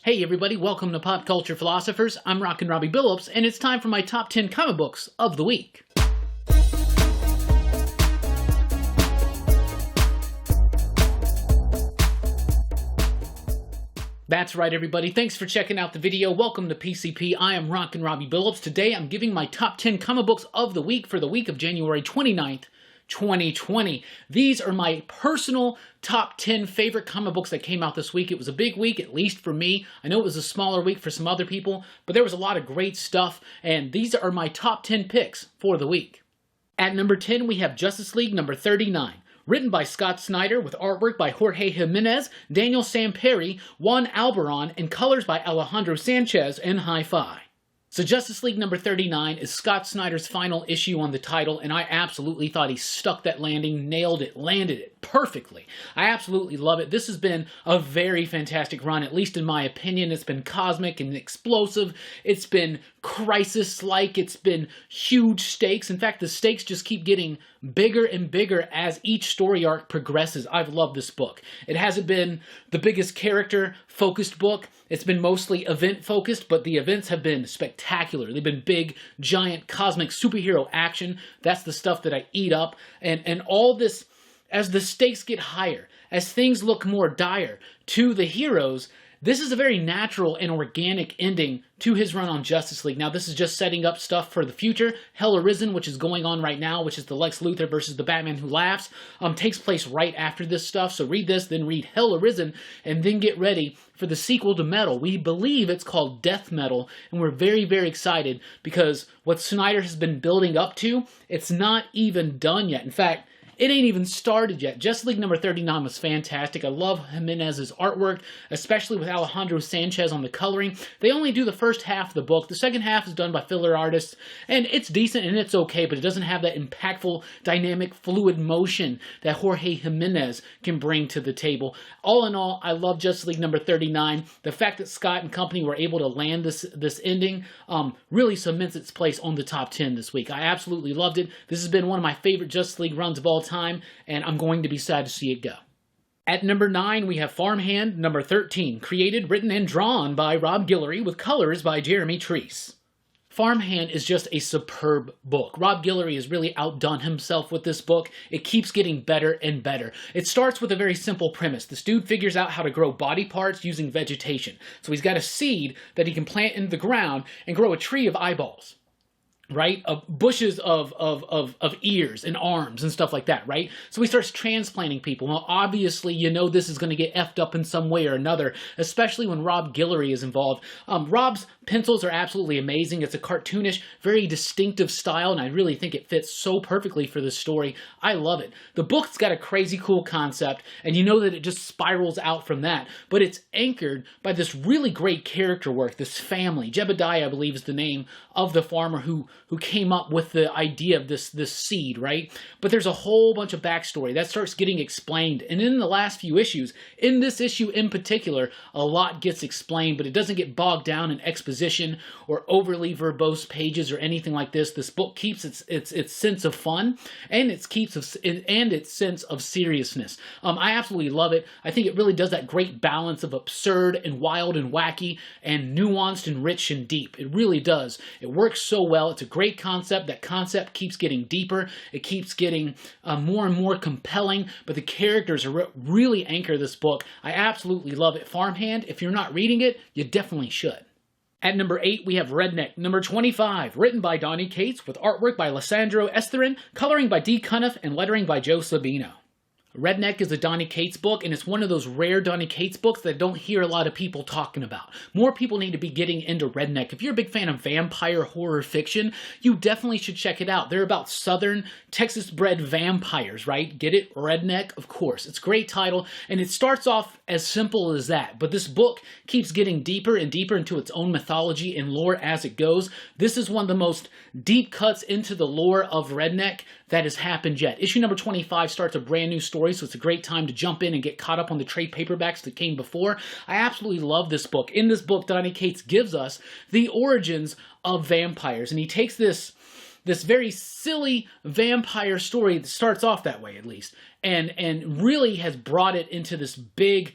Hey everybody, welcome to Pop Culture Philosophers. I'm Rockin Robbie Billups, and it's time for my top 10 comic books of the week. That's right everybody, thanks for checking out the video. Welcome to PCP, I am Rockin Robbie Billups. Today I'm giving my top 10 comic books of the week for the week of January 29th, 2020. These are my personal top 10 favorite comic books that came out this week. It was a big week, at least for me. I know it was a smaller week for some other people, but there was a lot of great stuff, and these are my top 10 picks for the week. At number 10, we have Justice League number 39. Written by Scott Snyder with artwork by Jorge Jimenez, Daniel Samperi, Juan Albarrán, and colors by Alejandro Sanchez and Hi-Fi. So Justice League number 39 is Scott Snyder's final issue on the title, and I absolutely thought he stuck that landing, nailed it, landed it perfectly. I absolutely love it. This has been a very fantastic run, at least in my opinion. It's been cosmic and explosive. It's been crisis-like. It's been huge stakes. In fact, the stakes just keep getting bigger and bigger as each story arc progresses. I've loved this book. It hasn't been the biggest character-focused book. It's been mostly event-focused, but the events have been spectacular. They've been big, giant, cosmic superhero action. That's the stuff that I eat up. And all this, as the stakes get higher, as things look more dire to the heroes, this is a very natural and organic ending to his run on Justice League. Now, this is just setting up stuff for the future. Hell Arisen, which is going on right now, which is the Lex Luthor versus the Batman Who Laughs, takes place right after this stuff. So read this, then read Hell Arisen, and then get ready for the sequel to Metal. We believe it's called Death Metal, and we're very, very excited because what Snyder has been building up to, it's not even done yet. In fact, it ain't even started yet. Justice League number 39 was fantastic. I love Jimenez's artwork, especially with Alejandro Sanchez on the coloring. They only do the first half of the book. The second half is done by filler artists, and it's decent and it's okay, but it doesn't have that impactful, dynamic, fluid motion that Jorge Jimenez can bring to the table. All in all, I love Justice League number 39. The fact that Scott and company were able to land this ending really cements its place on the top 10 this week. I absolutely loved it. This has been one of my favorite Justice League runs of all time, and I'm going to be sad to see it go. At number 9, we have Farmhand number 13, created, written, and drawn by Rob Guillory with colors by Jeremy Treese. Farmhand is just a superb book. Rob Guillory has really outdone himself with this book. It keeps getting better and better. It starts with a very simple premise. This dude figures out how to grow body parts using vegetation. So he's got a seed that he can plant in the ground and grow a tree of eyeballs. Right? Bushes of ears and arms and stuff like that, right? So he starts transplanting people. Now, obviously, you know this is going to get effed up in some way or another, especially when Rob Guillory is involved. Rob's pencils are absolutely amazing. It's a cartoonish, very distinctive style, and I really think it fits so perfectly for this story. I love it. The book's got a crazy cool concept, and you know that it just spirals out from that, but it's anchored by this really great character work, this family. Jebediah, I believe, is the name of the farmer who came up with the idea of this seed, right? But there's a whole bunch of backstory that starts getting explained. And in the last few issues, in this issue in particular, a lot gets explained, but it doesn't get bogged down in exposition or overly verbose pages or anything like this. This book keeps its sense of fun and its sense of seriousness. I absolutely love it. I think it really does that great balance of absurd and wild and wacky and nuanced and rich and deep. It really does. It works so well. It's a great concept. That concept keeps getting deeper. It keeps getting more and more compelling, but the characters really anchor this book. I absolutely love it. Farmhand, if you're not reading it, you definitely should. At number 8, we have Redneck, number 25, written by Donny Cates with artwork by Lissandro Esterin, coloring by D. Cuniff, and lettering by Joe Sabino. Redneck is a Donny Cates book, and it's one of those rare Donny Cates books that I don't hear a lot of people talking about. More people need to be getting into Redneck. If you're a big fan of vampire horror fiction, you definitely should check it out. They're about southern Texas-bred vampires, right? Get it? Redneck? Of course. It's a great title, and it starts off as simple as that, but this book keeps getting deeper and deeper into its own mythology and lore as it goes. This is one of the most deep cuts into the lore of Redneck that has happened yet. Issue number 25 starts a brand new story, so it's a great time to jump in and get caught up on the trade paperbacks that came before. I absolutely love this book. In this book, Donny Cates gives us the origins of vampires, and he takes this very silly vampire story that starts off that way, at least, and really has brought it into this big,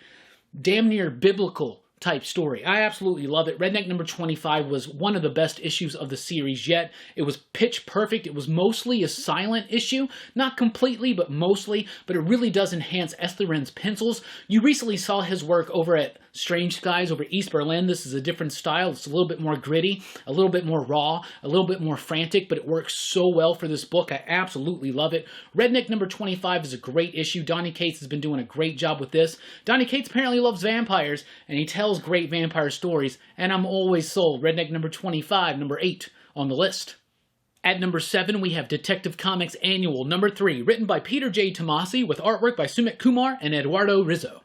damn near biblical type story. I absolutely love it. Redneck number 25 was one of the best issues of the series yet. It was pitch perfect. It was mostly a silent issue. Not completely, but mostly. But it really does enhance Esterin's pencils. You recently saw his work over at Strange Skies over East Berlin. This is a different style. It's a little bit more gritty, a little bit more raw, a little bit more frantic, but it works so well for this book. I absolutely love it. Redneck number 25 is a great issue. Donny Cates has been doing a great job with this. Donny Cates apparently loves vampires, and he tells great vampire stories, and I'm always sold. Redneck number 25, number 8 on the list. At number 7, we have Detective Comics Annual number 3, written by Peter J. Tomasi with artwork by Sumit Kumar and Eduardo Rizzo.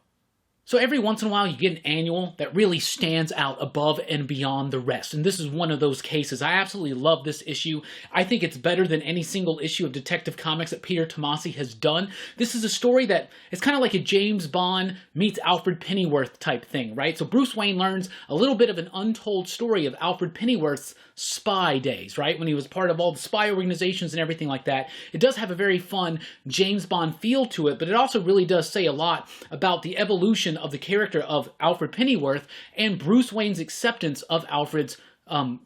So every once in a while you get an annual that really stands out above and beyond the rest. And this is one of those cases. I absolutely love this issue. I think it's better than any single issue of Detective Comics that Peter Tomasi has done. This is a story that is kind of like a James Bond meets Alfred Pennyworth type thing, right? So Bruce Wayne learns a little bit of an untold story of Alfred Pennyworth's spy days, right? When he was part of all the spy organizations and everything like that. It does have a very fun James Bond feel to it, but it also really does say a lot about the evolution of the character of Alfred Pennyworth and Bruce Wayne's acceptance of Alfred's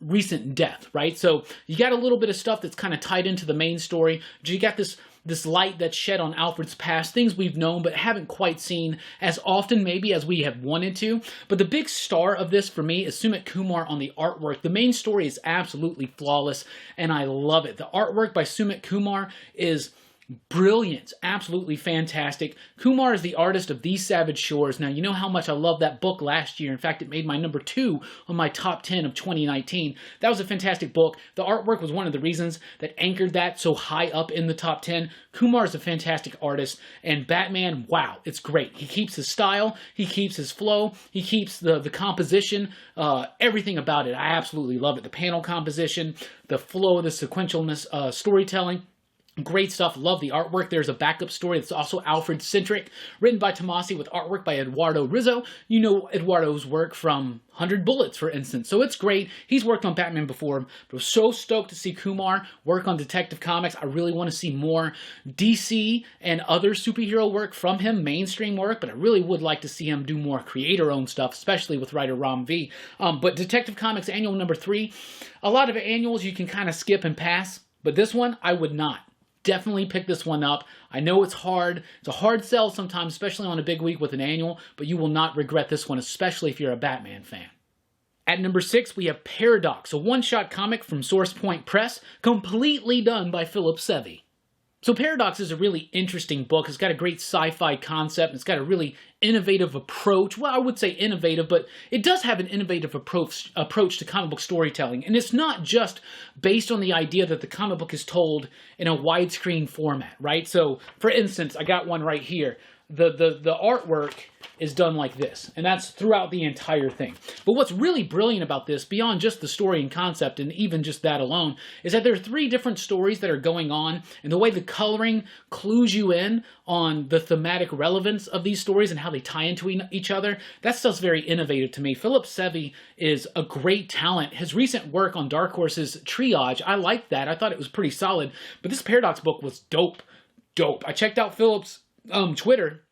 recent death, right? So you got a little bit of stuff that's kind of tied into the main story. You got this light that's shed on Alfred's past, things we've known but haven't quite seen as often maybe as we have wanted to. But the big star of this for me is Sumit Kumar on the artwork. The main story is absolutely flawless, and I love it. The artwork by Sumit Kumar is brilliant, absolutely fantastic. Kumar is the artist of These Savage Shores. Now, you know how much I loved that book last year. In fact, it made my number 2 on my top 10 of 2019. That was a fantastic book. The artwork was one of the reasons that anchored that so high up in the top 10. Kumar is a fantastic artist, and Batman, wow, it's great. He keeps his style, he keeps his flow, he keeps the composition, everything about it. I absolutely love it. The panel composition, the flow, the sequentialness, storytelling. Great stuff. Love the artwork. There's a backup story that's also Alfred-centric, written by Tomasi with artwork by Eduardo Rizzo. You know Eduardo's work from 100 Bullets, for instance. So it's great. He's worked on Batman before, but I was so stoked to see Kumar work on Detective Comics. I really want to see more DC and other superhero work from him, mainstream work, but I really would like to see him do more creator-owned stuff, especially with writer Ram V. But Detective Comics Annual number 3, a lot of annuals you can kind of skip and pass, but this one I would not. Definitely pick this one up. I know it's hard. It's a hard sell sometimes, especially on a big week with an annual, but you will not regret this one, especially if you're a Batman fan. At number 6, we have Paradox, a one-shot comic from Source Point Press, completely done by Philip Sevy. So Paradox is a really interesting book. It's got a great sci-fi concept. It's got a really innovative approach. Well, I would say innovative, but it does have an innovative approach to comic book storytelling. And it's not just based on the idea that the comic book is told in a widescreen format, right? So, for instance, I got one right here. The artwork is done like this, and that's throughout the entire thing. But what's really brilliant about this, beyond just the story and concept, and even just that alone, is that there are 3 different stories that are going on, and the way the coloring clues you in on the thematic relevance of these stories and how they tie into each other, that stuff's very innovative to me. Philip Sevy is a great talent. His recent work on Dark Horse's Triage, I liked that. I thought it was pretty solid, but this Paradox book was dope. I checked out Philip's Twitter,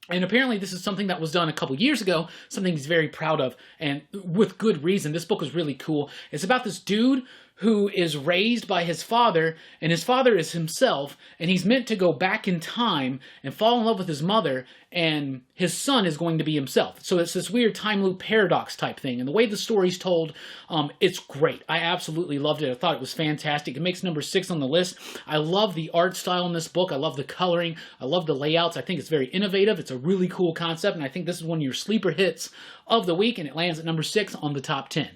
and apparently this is something that was done a couple years ago, something he's very proud of, and with good reason. This book is really cool. It's about this dude who is raised by his father, and his father is himself, and he's meant to go back in time and fall in love with his mother, and his son is going to be himself. So it's this weird time loop paradox type thing, and the way the story's told, it's great. I absolutely loved it. I thought it was fantastic. It makes number 6 on the list. I love the art style in this book. I love the coloring. I love the layouts. I think it's very innovative. It's a really cool concept, and I think this is one of your sleeper hits of the week, and it lands at number 6 on the top 10.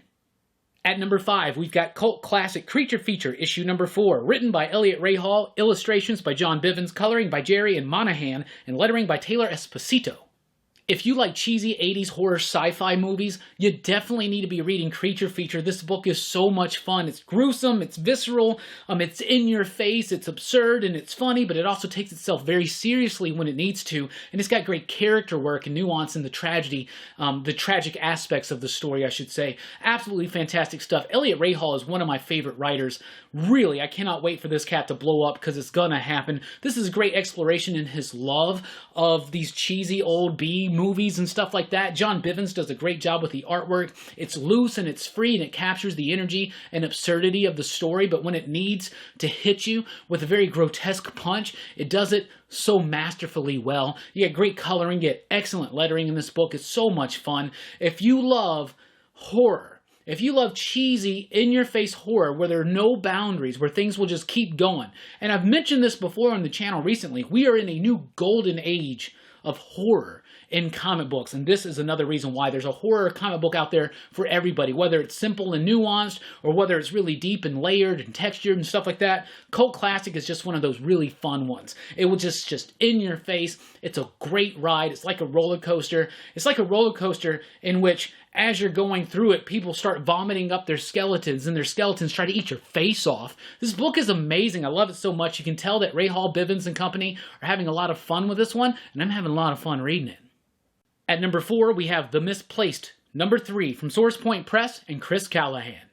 At number 5, we've got cult classic Creature Feature, issue number 4, written by Elliot Rahal, illustrations by John Bivens, coloring by Jerry and Monahan, and lettering by Taylor Esposito. If you like cheesy 80s horror sci-fi movies, you definitely need to be reading Creature Feature. This book is so much fun. It's gruesome, it's visceral, it's in your face, it's absurd, and it's funny, but it also takes itself very seriously when it needs to, and it's got great character work and nuance in the tragedy, the tragic aspects of the story, I should say. Absolutely fantastic stuff. Elliot Rahal is one of my favorite writers. Really, I cannot wait for this cat to blow up because it's gonna happen. This is a great exploration in his love of these cheesy old B movies and stuff like that. John Bivens does a great job with the artwork. It's loose and it's free, and it captures the energy and absurdity of the story, but when it needs to hit you with a very grotesque punch, it does it so masterfully well. You get great coloring, you get excellent lettering in this book. It's so much fun. If you love horror, if you love cheesy, in-your-face horror where there are no boundaries, where things will just keep going, and I've mentioned this before on the channel recently, we are in a new golden age of horror in comic books, and this is another reason why there's a horror comic book out there for everybody, whether it's simple and nuanced, or whether it's really deep and layered and textured and stuff like that. Cult Classic is just one of those really fun ones. It will just in your face. It's a great ride. It's like a roller coaster. It's like a roller coaster in which, as you're going through it, people start vomiting up their skeletons, and their skeletons try to eat your face off. This book is amazing. I love it so much. You can tell that Ray Hall Bivens and company are having a lot of fun with this one, and I'm having a lot of fun reading it. At number 4, we have The Misplaced, number 3, from Source Point Press and Chris Callahan.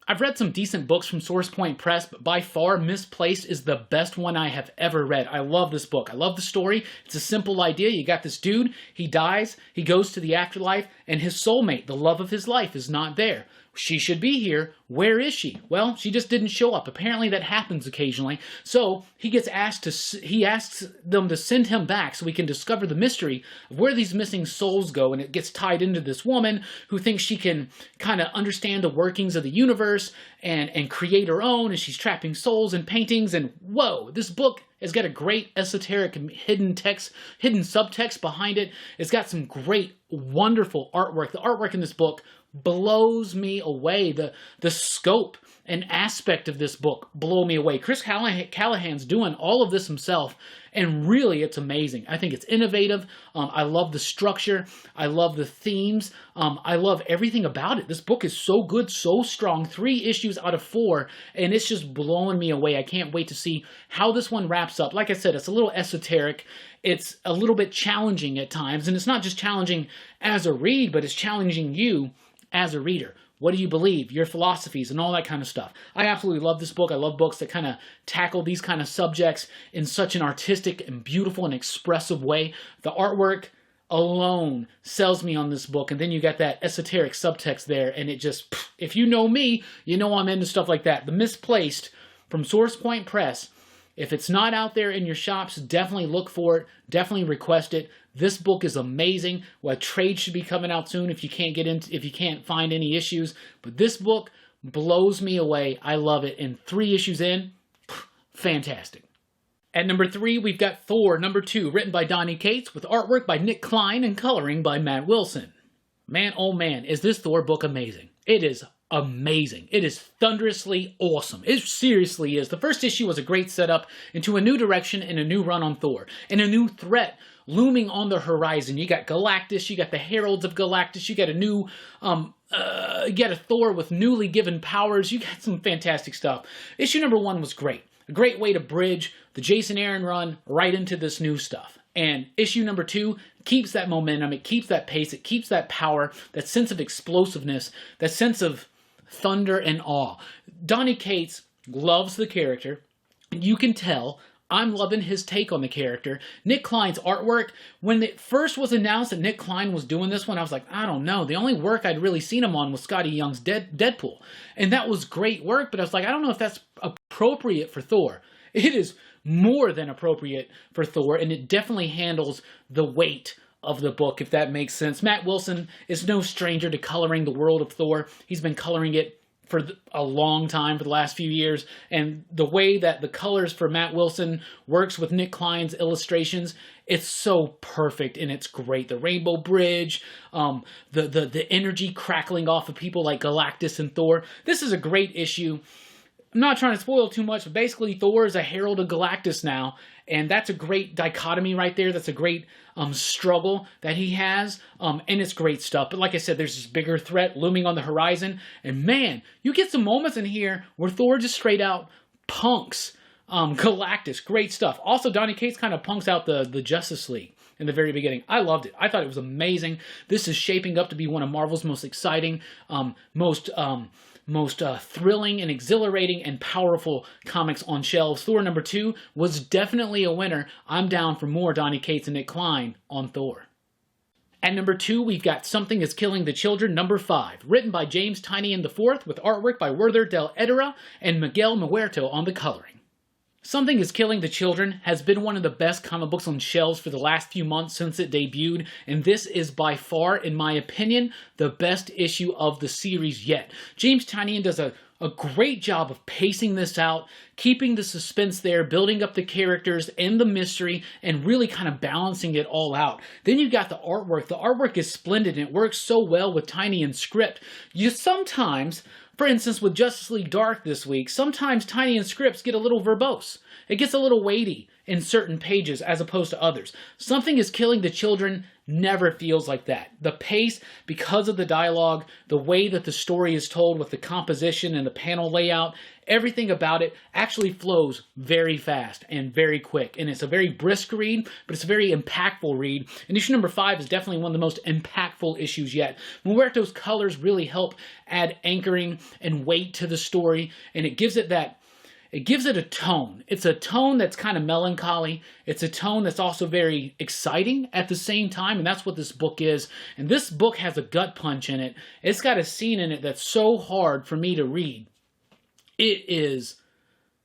I've read some decent books from Source Point Press, but by far, Misplaced is the best one I have ever read. I love this book. I love the story. It's a simple idea. You got this dude, he dies, he goes to the afterlife, and his soulmate, the love of his life, is not there. She should be here. Where is she? Well, she just didn't show up. Apparently that happens occasionally. So he asks them to send him back so we can discover the mystery of where these missing souls go. And it gets tied into this woman who thinks she can kind of understand the workings of the universe and create her own. And she's trapping souls in paintings. And whoa, this book has got a great esoteric hidden subtext behind it. It's got some great, wonderful artwork. The artwork in this book blows me away. The scope and aspect of this book blow me away. Chris Callahan's doing all of this himself, and really it's amazing. I think it's innovative. I love the structure. I love the themes. I love everything about it. This book is so good, so strong. 3 issues out of 4, and it's just blowing me away. I can't wait to see how this one wraps up. Like I said, it's a little esoteric. It's a little bit challenging at times, and it's not just challenging as a read, but it's challenging you as a reader. What do you believe? Your philosophies and all that kind of stuff. I absolutely love this book. I love books that kind of tackle these kind of subjects in such an artistic and beautiful and expressive way. The artwork alone sells me on this book, and then you got that esoteric subtext there, and it just, if you know me, you know I'm into stuff like that. The Misplaced from Source Point Press. If it's not out there in your shops, definitely look for it. Definitely request it. This book is amazing. Well, a trade should be coming out soon if you can't find any issues. But this book blows me away. I love it. And 3 issues in, fantastic. At number 3, we've got Thor, number 2, written by Donny Cates, with artwork by Nick Klein and coloring by Matt Wilson. Man, oh man, is this Thor book amazing. It is amazing. It is thunderously awesome. It seriously is. The first issue was a great setup into a new direction and a new run on Thor, and a new threat looming on the horizon. You got Galactus, you got the Heralds of Galactus, you got a new, you got a Thor with newly given powers. You got some fantastic stuff. Issue number 1 was great. A great way to bridge the Jason Aaron run right into this new stuff. And issue number 2 keeps that momentum, it keeps that pace, it keeps that power, that sense of explosiveness, that sense of thunder and awe. Donny Cates loves the character. You can tell. I'm loving his take on the character. Nick Klein's artwork, when it first was announced that Nick Klein was doing this one, I was like, I don't know. The only work I'd really seen him on was Scotty Young's Deadpool. And that was great work, but I was like, I don't know if that's appropriate for Thor. It is more than appropriate for Thor, and it definitely handles the weight of the book, if that makes sense. Matt Wilson is no stranger to coloring the world of Thor. He's been coloring it for a long time, for the last few years, and the way that the colors for Matt Wilson works with Nick Klein's illustrations, it's so perfect and it's great. The Rainbow Bridge, the energy crackling off of people like Galactus and Thor. This is a great issue. I'm not trying to spoil too much, but basically Thor is a herald of Galactus now, and that's a great dichotomy right there. That's a great struggle that he has, and it's great stuff. But like I said, there's this bigger threat looming on the horizon, and man, you get some moments in here where Thor just straight out punks Galactus. Great stuff. Also, Donny Cates kind of punks out the Justice League in the very beginning. I loved it. I thought it was amazing. This is shaping up to be one of Marvel's most exciting, most thrilling and exhilarating and powerful comics on shelves. Thor number 2 was definitely a winner. I'm down for more Donny Cates and Nick Klein on Thor. At number 2, we've got Something is Killing the Children, number 5, written by James Tynion IV with artwork by Werther del Edera and Miguel Muerto on the coloring. Something is Killing the Children has been one of the best comic books on shelves for the last few months since it debuted, and this is by far, in my opinion, the best issue of the series yet. James Tynion does a great job of pacing this out, keeping the suspense there, building up the characters and the mystery, and really kind of balancing it all out. Then you got the artwork. The artwork is splendid, and it works so well with Tynion's script. You sometimes, for instance, with Justice League Dark this week, sometimes Tynion's scripts get a little verbose. It gets a little weighty in certain pages as opposed to others. Something is Killing the Children never feels like that. The pace, because of the dialogue, the way that the story is told with the composition and the panel layout, everything about it actually flows very fast and very quick. And it's a very brisk read, but it's a very impactful read. And issue number 5 is definitely one of the most impactful issues yet. Muerto's colors really help add anchoring and weight to the story, and it gives it a tone. It's a tone that's kind of melancholy. It's a tone that's also very exciting at the same time, and that's what this book is. And this book has a gut punch in it. It's got a scene in it that's so hard for me to read. It is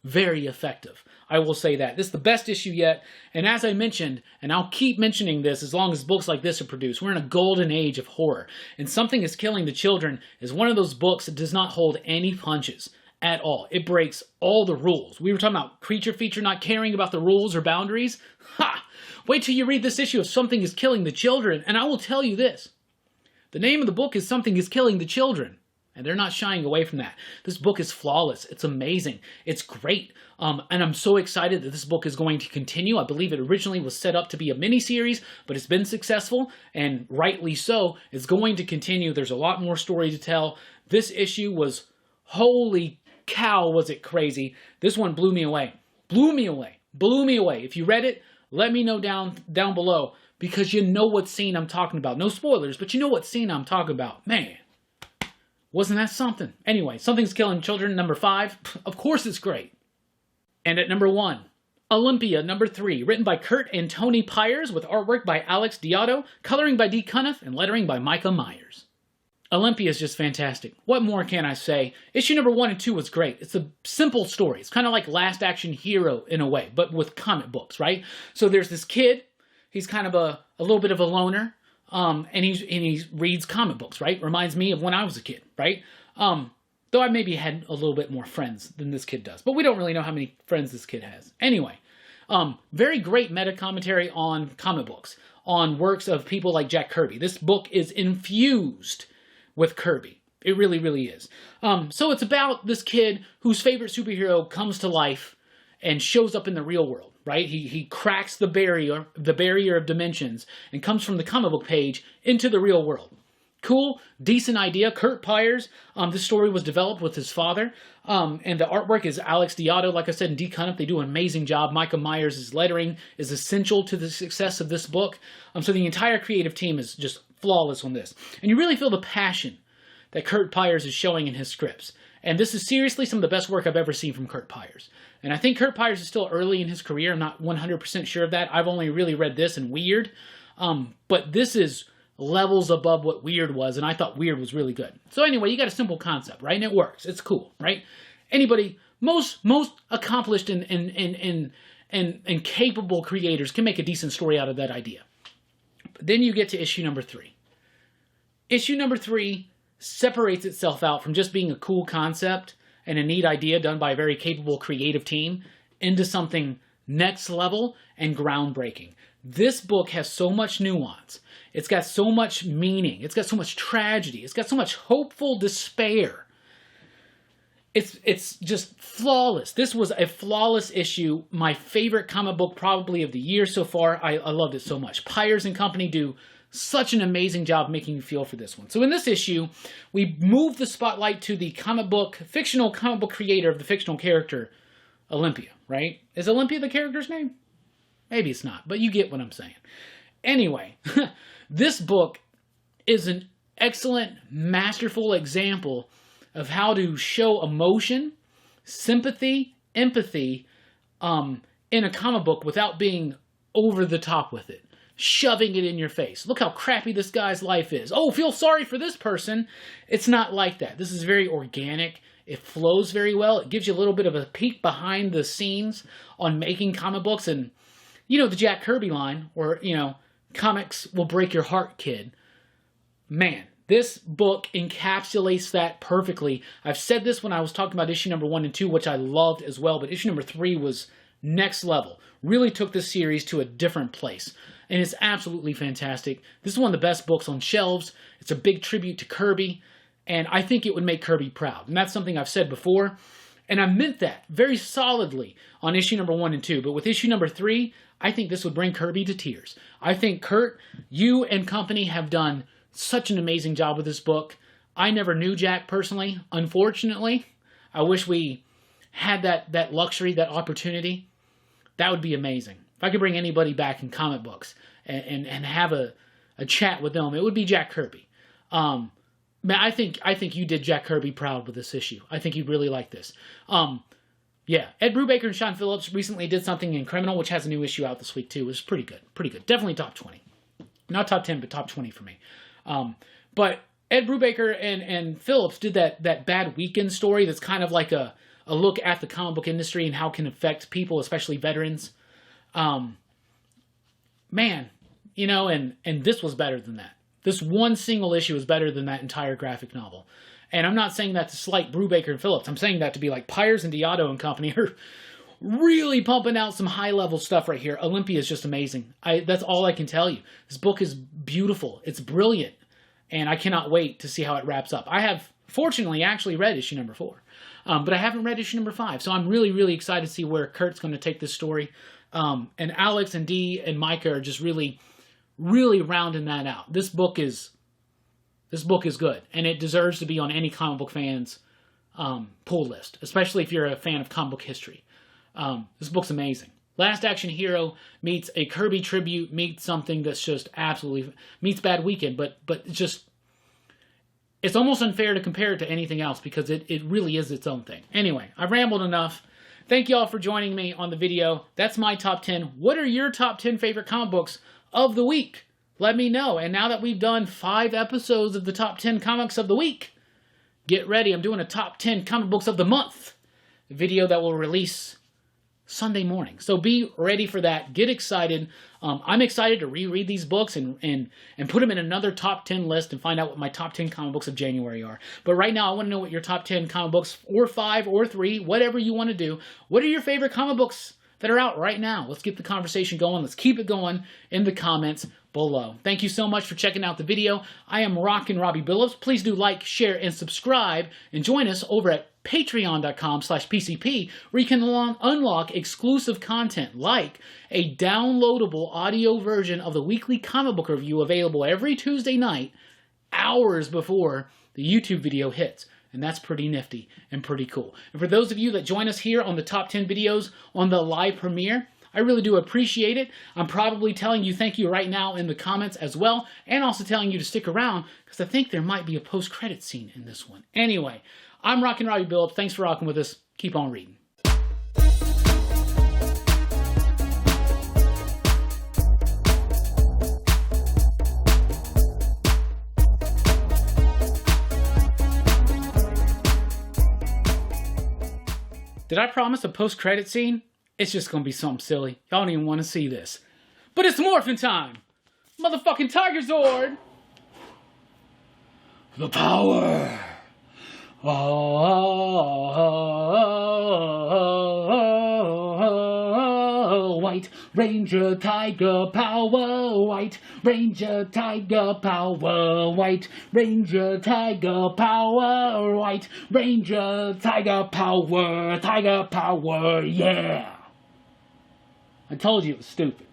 very effective. I will say that. This is the best issue yet, and as I mentioned, and I'll keep mentioning this as long as books like this are produced, we're in a golden age of horror, and Something is Killing the Children is one of those books that does not hold any punches at all. It breaks all the rules. We were talking about creature feature not caring about the rules or boundaries. Ha! Wait till you read this issue of Something is Killing the Children, and I will tell you this. The name of the book is Something is Killing the Children, and they're not shying away from that. This book is flawless. It's amazing. It's great. And I'm so excited that this book is going to continue. I believe it originally was set up to be a miniseries, but it's been successful, and rightly so. It's going to continue. There's a lot more story to tell. This issue was, holy cow, was it crazy. This one blew me away. Blew me away. Blew me away. If you read it, let me know down below, because you know what scene I'm talking about. No spoilers, but you know what scene I'm talking about. Man, wasn't that something? Anyway, Something's Killing Children, number 5. Of course it's great. And at number 1, Olympia, number 3, written by Kurt and Tony Pyers with artwork by Alex Deodato, coloring by Dee Cunniffe, and lettering by Micah Myers. Olympia is just fantastic. What more can I say? Issue number 1 and 2 was great. It's a simple story. It's kind of like Last Action Hero in a way, but with comic books, right? So there's this kid. He's kind of a little bit of a loner, and he reads comic books, right? Reminds me of when I was a kid, right? Though I maybe had a little bit more friends than this kid does, but we don't really know how many friends this kid has. Anyway, very great meta commentary on comic books, on works of people like Jack Kirby. This book is infused with Kirby. It really, really is. So it's about this kid whose favorite superhero comes to life and shows up in the real world, right? He cracks the barrier of dimensions and comes from the comic book page into the real world. Cool, decent idea. Kurt Pyers, this story was developed with his father, and the artwork is Alex Deodato, like I said, and Dee Cunniffe. They do an amazing job. Micah Myers' lettering is essential to the success of this book. So the entire creative team is just flawless on this. And you really feel the passion that Kurt Pyers is showing in his scripts. And this is seriously some of the best work I've ever seen from Kurt Pyers. And I think Kurt Pyers is still early in his career. I'm not 100% sure of that. I've only really read this and Weird. But this is levels above what Weird was, and I thought Weird was really good. So anyway, you got a simple concept, right? And it works. It's cool, right? Anybody, most accomplished and capable creators can make a decent story out of that idea. But then you get to issue number 3. Issue number 3 separates itself out from just being a cool concept and a neat idea done by a very capable creative team into something next level and groundbreaking. This book has so much nuance. It's got so much meaning. It's got so much tragedy. It's got so much hopeful despair. It's just flawless. This was a flawless issue. My favorite comic book probably of the year so far. I loved it so much. Pyers and company do such an amazing job making you feel for this one. So in this issue, we move the spotlight to the fictional comic book creator of the fictional character, Olympia, right? Is Olympia the character's name? Maybe it's not, but you get what I'm saying. Anyway, this book is an excellent, masterful example of how to show emotion, sympathy, empathy in a comic book without being over the top with it. shoving it in your face. Look how crappy this guy's life is. Oh, feel sorry for this person. It's not like that. This is very organic. It flows very well. It gives you a little bit of a peek behind the scenes on making comic books. And, you know, the Jack Kirby line, or, you know, comics will break your heart, kid. Man, this book encapsulates that perfectly. I've said this when I was talking about issue number 1 and 2, which I loved as well, but issue number 3 was next level. Really took this series to a different place. And it's absolutely fantastic. This is one of the best books on shelves. It's a big tribute to Kirby, and I think it would make Kirby proud. And that's something I've said before, and I meant that very solidly on issue number 1 and 2. But with issue number 3, I think this would bring Kirby to tears. I think, Kurt, you and company have done such an amazing job with this book. I never knew Jack personally, unfortunately. I wish we had that luxury, that opportunity. That would be amazing. If I could bring anybody back in comic books and have a chat with them, it would be Jack Kirby. Man, I think you did Jack Kirby proud with this issue. I think he'd really like this. Yeah, Ed Brubaker and Sean Phillips recently did something in Criminal, which has a new issue out this week too. It was pretty good. Pretty good. Definitely top 20. Not top 10, but top 20 for me. But Ed Brubaker and Phillips did that Bad Weekend story that's kind of like a look at the comic book industry and how it can affect people, especially veterans. Man, you know, and this was better than that. This one single issue is better than that entire graphic novel. And I'm not saying that to slight Brubaker and Phillips. I'm saying that to be like Pyers and Deodato and company are really pumping out some high-level stuff right here. Olympia is just amazing. That's all I can tell you. This book is beautiful. It's brilliant. And I cannot wait to see how it wraps up. I have, fortunately, actually read issue number 4. But I haven't read issue number 5. So I'm really, really excited to see where Kurt's going to take this story. And Alex and Dee and Micah are just really, really rounding that out. This book is good. And it deserves to be on any comic book fan's pull list. Especially if you're a fan of comic book history. This book's amazing. Last Action Hero meets a Kirby tribute, meets something that's just absolutely, meets Bad Weekend, but it's almost unfair to compare it to anything else because it really is its own thing. Anyway, I've rambled enough. Thank you all for joining me on the video. That's my top 10. What are your top 10 favorite comic books of the week? Let me know. And now that we've done 5 episodes of the top 10 comics of the week, get ready. I'm doing a top 10 comic books of the month video that will release Sunday morning. So be ready for that. Get excited. I'm excited to reread these books and put them in another top 10 list and find out what my top 10 comic books of January are. But right now, I want to know what your top 10 comic books, or 5 or 3, whatever you want to do. What are your favorite comic books that are out right now? Let's get the conversation going. Let's keep it going in the comments below. Thank you so much for checking out the video. I am Rockin Robbie Billups. Please do like, share, and subscribe, and join us over at patreon.com/PCP, where you can unlock exclusive content like a downloadable audio version of the weekly comic book review available every Tuesday night, hours before the YouTube video hits. And that's pretty nifty and pretty cool. And for those of you that join us here on the top 10 videos on the live premiere, I really do appreciate it. I'm probably telling you thank you right now in the comments as well, and also telling you to stick around because I think there might be a post-credit scene in this one. Anyway, I'm Rockin Robbie Billups. Thanks for rocking with us. Keep on reading. Did I promise a post-credit scene? It's just gonna be something silly. Y'all don't even want to see this. But it's morphin' time! Motherfucking Tiger Zord! The power! Oh, White Ranger Tiger Power, White Ranger Tiger Power, White Ranger Tiger Power, White Ranger Tiger Power, Tiger Power, yeah! I told you it was stupid.